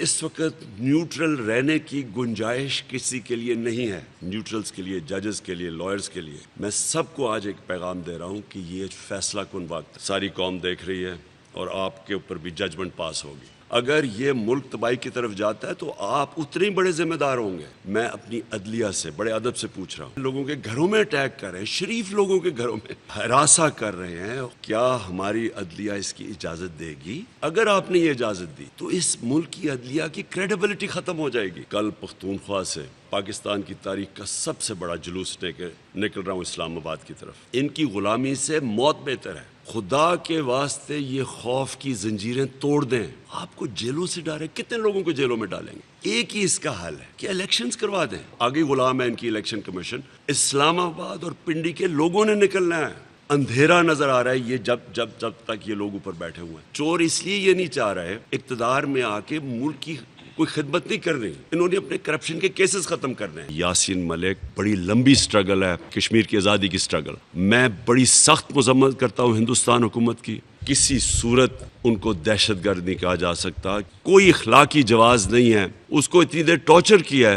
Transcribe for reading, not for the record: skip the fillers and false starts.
اس وقت نیوٹرل رہنے کی گنجائش کسی کے لیے نہیں ہے، نیوٹرلز کے لیے، ججز کے لیے، لائرز کے لیے۔ میں سب کو آج ایک پیغام دے رہا ہوں کہ یہ فیصلہ کن وقت، ساری قوم دیکھ رہی ہے اور آپ کے اوپر بھی ججمنٹ پاس ہوگی۔ اگر یہ ملک تباہی کی طرف جاتا ہے تو آپ اتنے ہی بڑے ذمہ دار ہوں گے۔ میں اپنی عدلیہ سے بڑے ادب سے پوچھ رہا ہوں، لوگوں کے گھروں میں اٹیک کر رہے ہیں، شریف لوگوں کے گھروں میں ہراساں کر رہے ہیں، کیا ہماری عدلیہ اس کی اجازت دے گی؟ اگر آپ نے یہ اجازت دی تو اس ملک کی عدلیہ کی کریڈیبلٹی ختم ہو جائے گی۔ کل پختونخوا سے پاکستان کی تاریخ کا سب سے بڑا جلوس نکل رہا ہوں اسلام آباد کی طرف۔ ان کی غلامی سے موت بہتر ہے۔ خدا کے واسطے یہ خوف کی زنجیریں توڑ دیں۔ آپ کو جیلوں سے ڈالیں، کتنے لوگوں کو جیلوں میں ڈالیں گے؟ ایک ہی اس کا حل ہے کہ الیکشنز کروا دیں۔ آگے غلام ہے ان کی الیکشن کمیشن۔ اسلام آباد اور پنڈی کے لوگوں نے نکلنا ہے۔ اندھیرا نظر آ رہا ہے یہ جب تک یہ لوگ اوپر بیٹھے ہوئے ہیں۔ چور اس لیے یہ نہیں چاہ رہے اقتدار میں آ کے ملک کی کوئی خدمت نہیں کر رہی، انہوں نے اپنے کرپشن کے کیسز ختم کرنے ہیں۔ یاسین ملک، بڑی لمبی سٹرگل ہے کشمیر کی آزادی کی سٹرگل۔ میں بڑی سخت مذمت کرتا ہوں ہندوستان حکومت کی، کسی صورت ان کو دہشت گرد نہیں کہا جا سکتا، کوئی اخلاقی جواز نہیں ہے۔ اس کو اتنی دیر ٹارچر کیا ہے